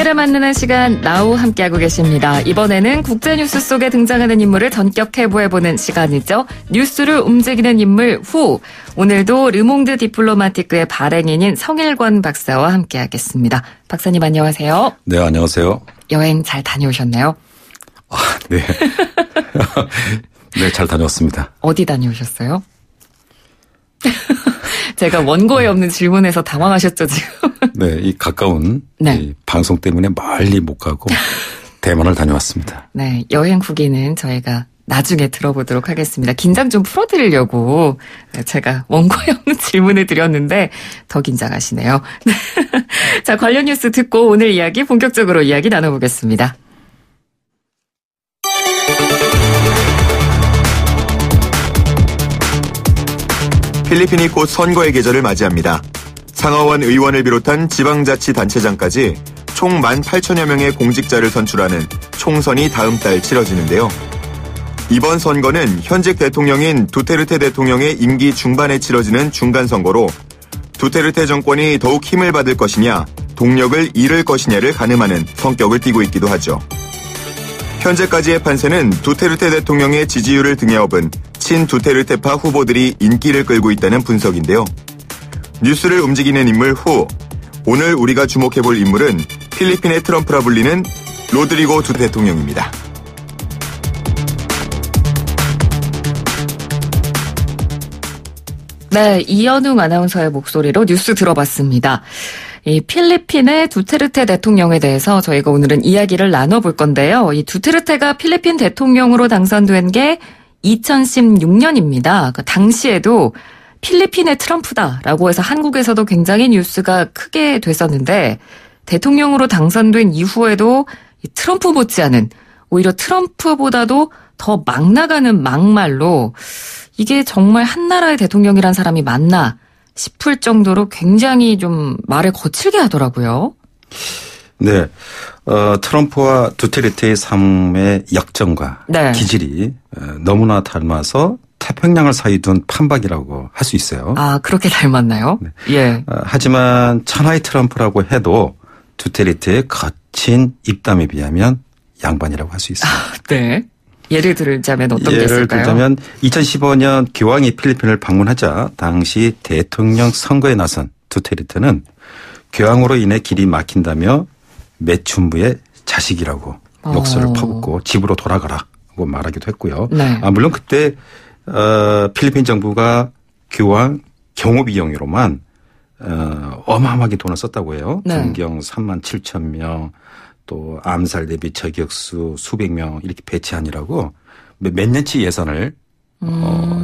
오늘을 만나는 시간 나우 함께하고 계십니다. 이번에는 국제뉴스 속에 등장하는 인물을 전격 해부해보는 시간이죠. 뉴스를 움직이는 인물 후. 오늘도 르몽드 디플로마티크의 발행인인 성일권 박사와 함께하겠습니다. 박사님 안녕하세요. 네, 안녕하세요. 여행 잘 다녀오셨나요? 네. 네, 잘 다녀왔습니다. 어디 다녀오셨어요? 제가 원고에 없는 질문에서 당황하셨죠, 지금? 네, 이 가까운 이 방송 때문에 멀리 못 가고 대만을 다녀왔습니다. 네, 여행 후기는 저희가 나중에 들어보도록 하겠습니다. 긴장 좀 풀어드리려고 제가 원고에 없는 질문을 드렸는데 더 긴장하시네요. 자, 관련 뉴스 듣고 오늘 이야기 본격적으로 이야기 나눠보겠습니다. 필리핀이 곧 선거의 계절을 맞이합니다. 상하원 의원을 비롯한 지방자치단체장까지 총 18,000여 명의 공직자를 선출하는 총선이 다음 달 치러지는데요. 이번 선거는 현직 대통령인 두테르테 대통령의 임기 중반에 치러지는 중간선거로 두테르테 정권이 더욱 힘을 받을 것이냐, 동력을 잃을 것이냐를 가늠하는 성격을 띠고 있기도 하죠. 현재까지의 판세는 두테르테 대통령의 지지율을 등에 업은 친두테르테파 후보들이 인기를 끌고 있다는 분석인데요. 뉴스를 움직이는 인물 후. 오늘 우리가 주목해볼 인물은 필리핀의 트럼프라 불리는 로드리고 두테 대통령입니다. 네, 이현웅 아나운서의 목소리로 뉴스 들어봤습니다. 이 필리핀의 두테르테 대통령에 대해서 저희가 오늘은 이야기를 나눠볼 건데요. 이 두테르테가 필리핀 대통령으로 당선된 게 2016년입니다. 그 당시에도 필리핀의 트럼프다라고 해서 한국에서도 굉장히 뉴스가 크게 됐었는데 대통령으로 당선된 이후에도 이 트럼프 못지않은 오히려 트럼프보다도 더 막 나가는 막말로 이게 정말 한 나라의 대통령이란 사람이 맞나 싶을 정도로 굉장히 좀 말을 거칠게 하더라고요. 네. 트럼프와 두테르테의 삶의 역정과 기질이 너무나 닮아서 태평양을 사이 둔 판박이라고 할 수 있어요. 아, 그렇게 닮았나요? 네. 예. 하지만 천하의 트럼프라고 해도 두테르테의 거친 입담에 비하면 양반이라고 할 수 있어요. 네. 예를 들자면 어떤 게 있을까요? 예를 들자면 2015년 교황이 필리핀을 방문하자 당시 대통령 선거에 나선 두테르테는 교황으로 인해 길이 막힌다며 매춘부의 자식이라고 욕설을 퍼붓고 집으로 돌아가라고 말하기도 했고요. 네. 물론 그때 필리핀 정부가 교황 경호비용으로만 어마어마하게 돈을 썼다고 해요. 네. 전경 37,000명 또 암살 대비 저격수 수백 명 이렇게 배치하느라고 몇 년치 예산을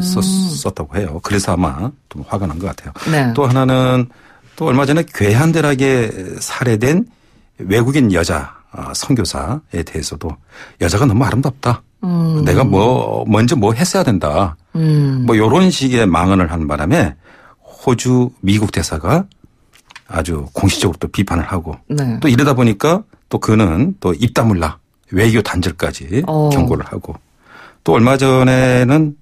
썼다고 해요. 그래서 아마 좀 화가 난 것 같아요. 네. 또 하나는 또 얼마 전에 괴한들하게 살해된 외국인 여자 선교사에 대해서도 여자가 너무 아름답다. 내가 먼저 했어야 된다. 이런 식의 망언을 하는 바람에 호주 미국 대사가 아주 공식적으로 또 비판을 하고 또 이러다 보니까 또 그는 또 입 다물라 외교 단절까지 경고를 하고 또 얼마 전에는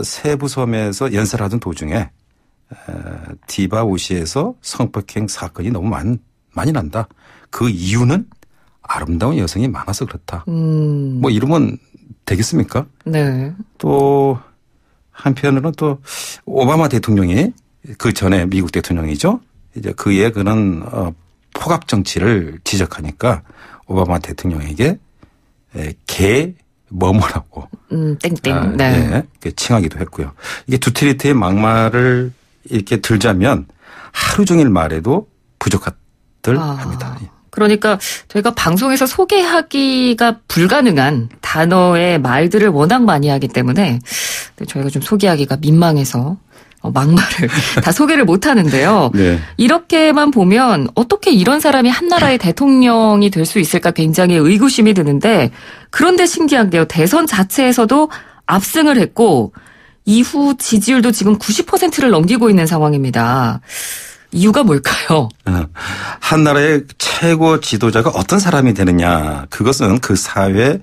세부섬에서 연설하던 도중에 디바오시에서 성폭행 사건이 너무 많이 난다. 그 이유는 아름다운 여성이 많아서 그렇다. 이러면 되겠습니까? 네. 또 한편으로는 또 오바마 대통령이 그 전에 미국 대통령이죠. 이제 그의 그런 폭압 정치를 지적하니까 오바마 대통령에게 개 뭐뭐라고 땡땡 네. 칭하기도 했고요. 이게 두테르테의 막말을 이렇게 들자면 하루 종일 말해도 부족하들 합니다. 그러니까 저희가 방송에서 소개하기가 불가능한 단어의 말들을 워낙 많이 하기 때문에 저희가 좀 소개하기가 민망해서 막말을 다 소개를 못 하는데요. 네. 이렇게만 보면 어떻게 이런 사람이 한 나라의 대통령이 될 수 있을까 굉장히 의구심이 드는데 그런데 신기한 게요. 대선 자체에서도 압승을 했고 이후 지지율도 지금 90%를 넘기고 있는 상황입니다. 이유가 뭘까요? 한 나라의 최고 지도자가 어떤 사람이 되느냐. 그것은 그 사회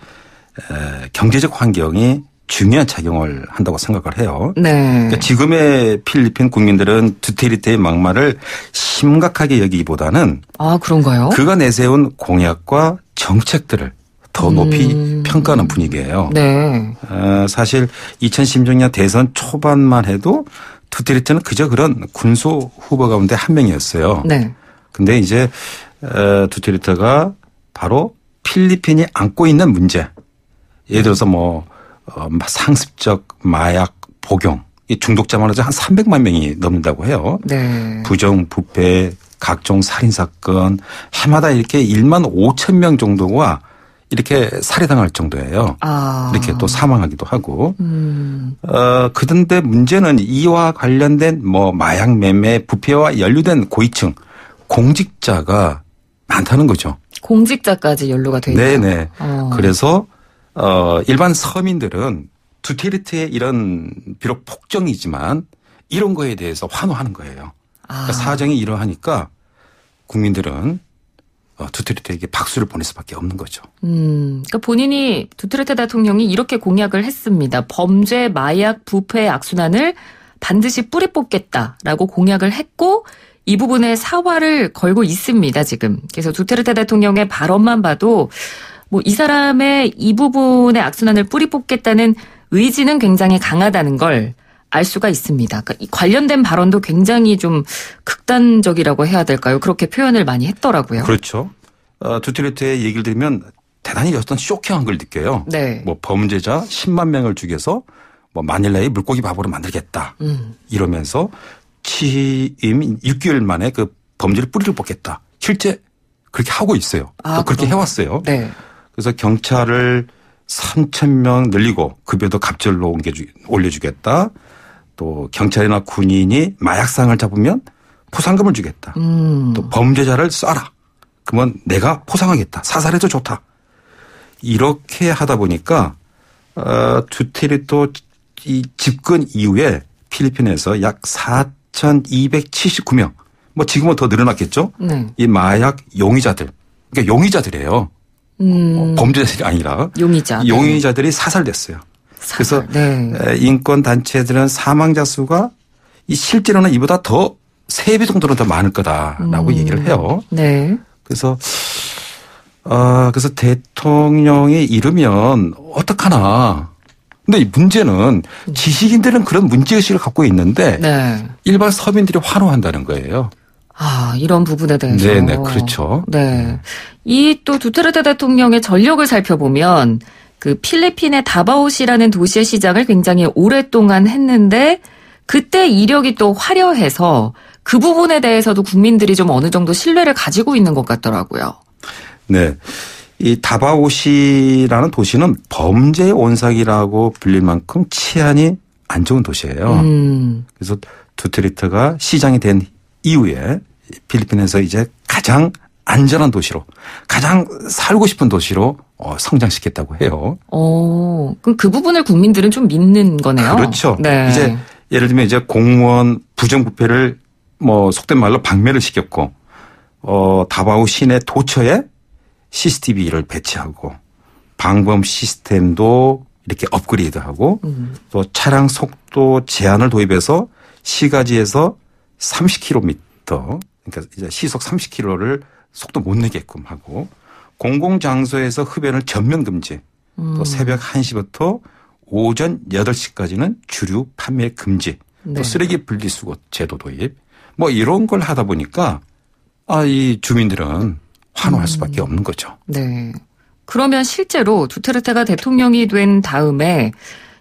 경제적 환경이 중요한 작용을 한다고 생각을 해요. 네. 그러니까 지금의 필리핀 국민들은 두테르테의 막말을 심각하게 여기기보다는 아, 그런가요? 그가 내세운 공약과 정책들을 더 높이 평가하는 분위기예요. 네. 사실 2016년 대선 초반만 해도 두테르테는 그저 그런 군소 후보 가운데 한 명이었어요. 네. 근데 이제 두테르테가 바로 필리핀이 안고 있는 문제, 예를 들어서 뭐 상습적 마약 복용, 이 중독자만 해도 한 300만 명이 넘는다고 해요. 네. 부정부패, 각종 살인 사건, 해마다 이렇게 1만 5천 명 정도가 이렇게 살해당할 정도예요. 아. 이렇게 또 사망하기도 하고. 그런데 문제는 이와 관련된 뭐 마약 매매, 부패와 연루된 고위층 공직자가 많다는 거죠. 공직자까지 연루가 돼 있네요. 네네. 그래서 일반 서민들은 두테르테의 이런 비록 폭정이지만 이런 거에 대해서 환호하는 거예요. 그러니까 사정이 이러하니까 국민들은 두테르테에게 박수를 보낼 수밖에 없는 거죠. 그러니까 본인이 두테르테 대통령이 이렇게 공약을 했습니다. 범죄, 마약, 부패의 악순환을 반드시 뿌리 뽑겠다라고 공약을 했고 이 부분에 사활을 걸고 있습니다, 지금. 그래서 두테르테 대통령의 발언만 봐도 뭐 이 사람의 이 부분의 악순환을 뿌리 뽑겠다는 의지는 굉장히 강하다는 걸 알 수가 있습니다. 그러니까 이 관련된 발언도 굉장히 좀 극단적이라고 해야 될까요? 그렇게 표현을 많이 했더라고요. 그렇죠. 두테르테의 얘기를 들으면 대단히 어떤 쇼킹한 걸 느껴요. 네. 뭐 범죄자 10만 명을 죽여서 뭐 마닐라의 물고기 밥으로 만들겠다. 이러면서 취임 6개월 만에 그 범죄를 뿌리를 뽑겠다. 실제 그렇게 하고 있어요. 또 그렇게 해왔어요. 네. 그래서 경찰을 3,000명 늘리고 급여도 갑절로 올려주겠다. 또 경찰이나 군인이 마약상을 잡으면 포상금을 주겠다. 또 범죄자를 쏴라. 그러면 내가 포상하겠다. 사살해도 좋다. 이렇게 하다 보니까 두테르테 이 집권 이후에 필리핀에서 약 4,279명. 뭐 지금은 더 늘어났겠죠. 네. 이 마약 용의자들. 그러니까 용의자들이에요. 범죄자들이 아니라 용의자. 용의자들이 사살됐어요. 그래서 네. 인권 단체들은 사망자 수가 이 실제로는 이보다 더 3배 정도는 더 많을 거다라고 얘기를 해요. 네. 그래서 대통령이 이르면 어떡하나. 근데 이 문제는 지식인들은 그런 문제의식을 갖고 있는데 네. 일반 서민들이 환호한다는 거예요. 아, 이런 부분에 대해서. 네네, 그렇죠. 네. 이 또 두테르테 대통령의 전력을 살펴보면 그 필리핀의 다바오시라는 도시의 시장을 굉장히 오랫동안 했는데 그때 이력이 또 화려해서 그 부분에 대해서도 국민들이 좀 어느 정도 신뢰를 가지고 있는 것 같더라고요. 네. 이 다바오시라는 도시는 범죄의 온상이라고 불릴 만큼 치안이 안 좋은 도시예요. 그래서 두테르테가 시장이 된 이후에 필리핀에서 이제 가장 안전한 도시로, 가장 살고 싶은 도시로 성장시켰다고 해요. 그럼 그 부분을 국민들은 좀 믿는 거네요. 그렇죠. 네. 이제 예를 들면 이제 공무원 부정부패를 뭐 속된 말로 박멸을 시켰고, 다바오 시내 도처에 CCTV를 배치하고 방범 시스템도 이렇게 업그레이드하고 또 차량 속도 제한을 도입해서 시가지에서 30km, 그러니까 이제 시속 30km를 속도 못 내게끔 하고 공공장소에서 흡연을 전면 금지, 또 새벽 1시부터 오전 8시까지는 주류 판매 금지, 네. 또 쓰레기 분리수거 제도 도입, 뭐 이런 걸 하다 보니까 이 주민들은 환호할 수밖에 없는 거죠. 네. 그러면 실제로 두테르테가 대통령이 된 다음에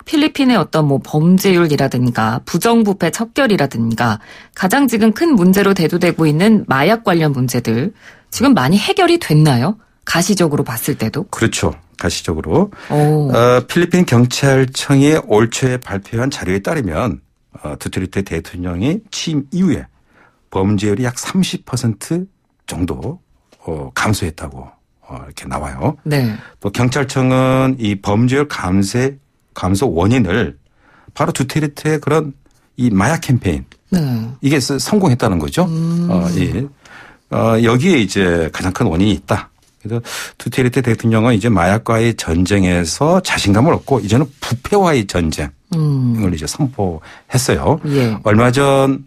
필리핀의 어떤 뭐 범죄율이라든가 부정부패 척결이라든가 가장 지금 큰 문제로 대두되고 있는 마약 관련 문제들 지금 많이 해결이 됐나요? 가시적으로 봤을 때도? 그렇죠. 가시적으로. 필리핀 경찰청이 올 초에 발표한 자료에 따르면 두테르테 대통령이 취임 이후에 범죄율이 약 30% 정도 감소했다고 이렇게 나와요. 네. 또 경찰청은 이 범죄율 감소 원인을 바로 두테르테의 그런 이 마약 캠페인, 네. 이게 성공했다는 거죠. 여기에 이제 가장 큰 원인이 있다. 그래서 두테르테 대통령은 이제 마약과의 전쟁에서 자신감을 얻고 이제는 부패와의 전쟁을 이제 선포했어요. 예. 얼마 전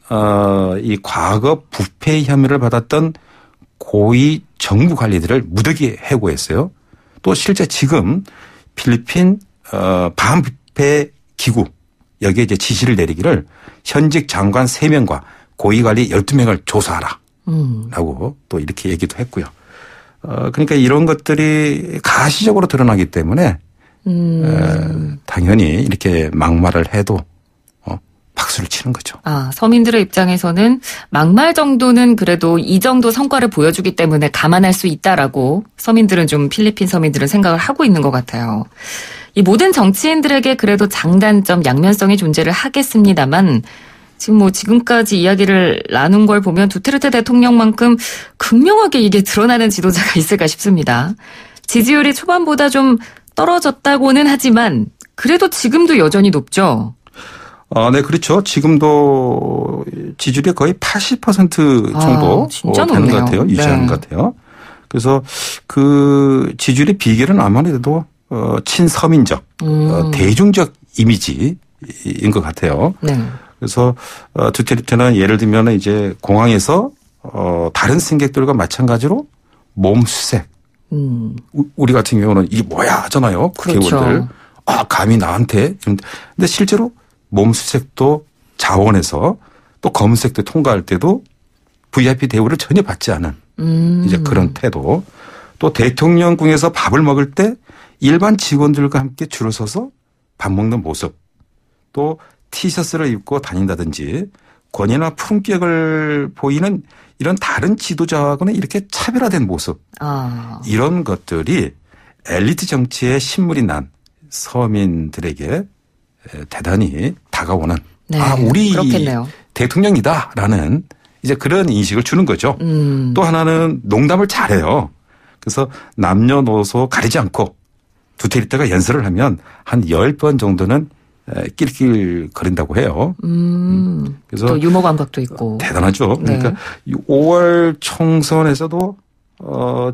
이 과거 부패 혐의를 받았던 고위 정부 관리들을 무더기 해고했어요. 또 실제 지금 필리핀 반부패 기구 여기에 이제 지시를 내리기를 현직 장관 3명과 고위 관리 12명을 조사하라. 라고 또 이렇게 얘기도 했고요. 그러니까 이런 것들이 가시적으로 드러나기 때문에 당연히 이렇게 막말을 해도 박수를 치는 거죠. 아, 서민들의 입장에서는 막말 정도는 그래도 이 정도 성과를 보여주기 때문에 감안할 수 있다라고 서민들은 좀 필리핀 서민들은 생각을 하고 있는 것 같아요. 이 모든 정치인들에게 그래도 장단점, 양면성이 존재를 하겠습니다만 지금까지 이야기를 나눈 걸 보면 두테르테 대통령만큼 극명하게 이게 드러나는 지도자가 있을까 싶습니다. 지지율이 초반보다 좀 떨어졌다고는 하지만 그래도 지금도 여전히 높죠. 네, 그렇죠. 지금도 지지율이 거의 80% 정도 진짜 되는 높네요. 것 같아요. 유지하는 것 같아요. 그래서 그 지지율의 비결은 아무래도 친서민적, 대중적 이미지인 것 같아요. 네. 그래서 두테르테는 예를 들면 이제 공항에서 다른 승객들과 마찬가지로 몸수색. 우리 같은 경우는 이게 뭐야 하잖아요. 국회의원들. 그렇죠. 아, 감히 나한테. 근데 실제로 몸수색도 자원해서 또 검은색도 통과할 때도 VIP 대우를 전혀 받지 않은 이제 그런 태도. 또 대통령궁에서 밥을 먹을 때 일반 직원들과 함께 줄을 서서 밥 먹는 모습. 또 티셔츠를 입고 다닌다든지 권위나 품격을 보이는 이런 다른 지도자하고는 이렇게 차별화된 모습. 이런 것들이 엘리트 정치의 신물이 난 서민들에게 대단히 다가오는 네, 우리 그렇겠네요. 대통령이다라는 이제 그런 인식을 주는 거죠. 또 하나는 농담을 잘해요. 그래서 남녀노소 가리지 않고 두테르테가 연설을 하면 한 10번 정도는 낄낄거린다고 해요. 그래서 또 유머 감각도 있고. 대단하죠. 그러니까 네. 5월 총선에서도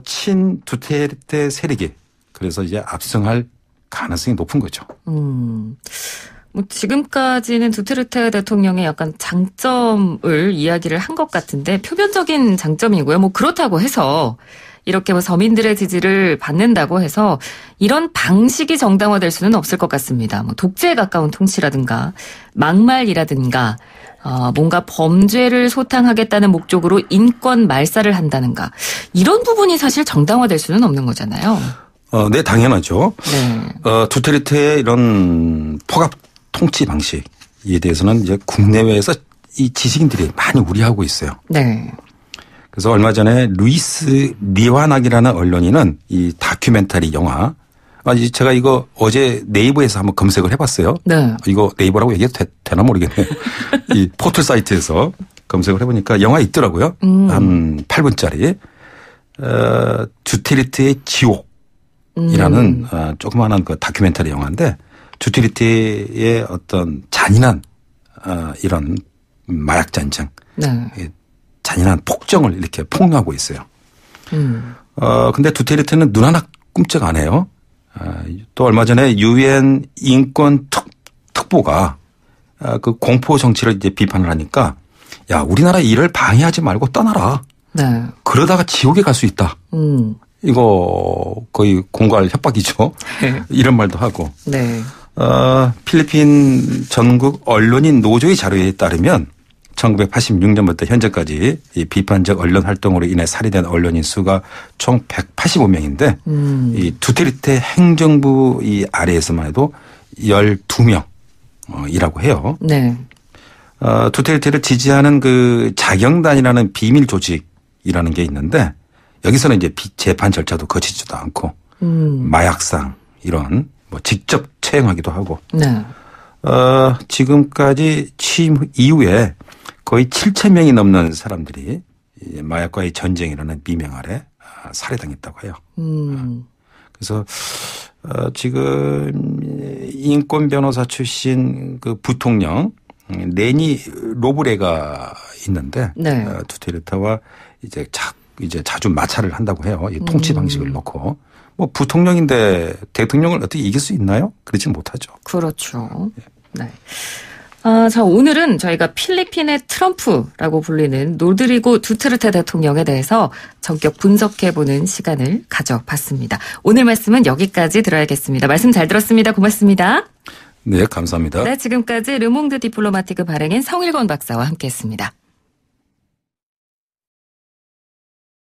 친 두테르테 세력이 그래서 이제 압승할 가능성이 높은 거죠. 뭐 지금까지는 두테르테 대통령의 약간 장점을 이야기를 한 것 같은데 표면적인 장점이고요. 뭐 그렇다고 해서 이렇게 뭐 서민들의 지지를 받는다고 해서 이런 방식이 정당화될 수는 없을 것 같습니다. 뭐 독재에 가까운 통치라든가 막말이라든가 뭔가 범죄를 소탕하겠다는 목적으로 인권 말살을 한다든가 이런 부분이 사실 정당화될 수는 없는 거잖아요. 네, 당연하죠. 네. 두테르테의 이런 포갑 통치 방식에 대해서는 이제 국내외에서 이 지식인들이 많이 우려하고 있어요. 네. 그래서 얼마 전에 루이스 리와낙이라는 언론인은 이 다큐멘터리 영화 제가 이거 어제 네이버에서 한번 검색을 해봤어요. 네. 이거 네이버라고 얘기해도 되나 모르겠네요. 이 포털 사이트에서 검색을 해보니까 영화 있더라고요. 한 8분짜리 두테르테의 지옥이라는 조그마한 그 다큐멘터리 영화인데 두테르테의 어떤 잔인한 이런 마약 전쟁. 네. 잔인한 폭정을 이렇게 폭로하고 있어요. 근데 두테르테는 눈 하나 끔찍 안 해요. 또 얼마 전에 유엔 인권 특보가 그 공포 정치를 이제 비판을 하니까 야, 우리나라 일을 방해하지 말고 떠나라. 네. 그러다가 지옥에 갈 수 있다. 이거 거의 공갈 협박이죠. 네. 이런 말도 하고. 네. 필리핀 전국 언론인 노조의 자료에 따르면 1986년부터 현재까지 이 비판적 언론 활동으로 인해 살해된 언론인 수가 총 185명인데 이 두테르테 행정부 이 아래에서만 해도 12명이라고 해요. 네. 두테르테를 지지하는 그 자경단이라는 비밀 조직이라는 게 있는데 여기서는 이제 재판 절차도 거치지도 않고 마약상 이런 뭐 직접 채용하기도 하고. 네. 지금까지 취임 이후에 거의 7,000명이 넘는 사람들이 마약과의 전쟁이라는 미명 아래 살해당했다고 해요. 그래서 지금 인권 변호사 출신 그 부통령 레니 로브레가 있는데 네. 두테르테와 이제 이제 자주 마찰을 한다고 해요. 이 통치 방식을 놓고. 뭐 부통령인데 대통령을 어떻게 이길 수 있나요? 그렇지 못하죠. 그렇죠. 네. 자, 오늘은 저희가 필리핀의 트럼프라고 불리는 로드리고 두테르테 대통령에 대해서 전격 분석해보는 시간을 가져봤습니다. 오늘 말씀은 여기까지 들어야겠습니다. 말씀 잘 들었습니다. 고맙습니다. 네, 감사합니다. 네, 지금까지 르몽드 디플로마티크 발행인 성일권 박사와 함께했습니다.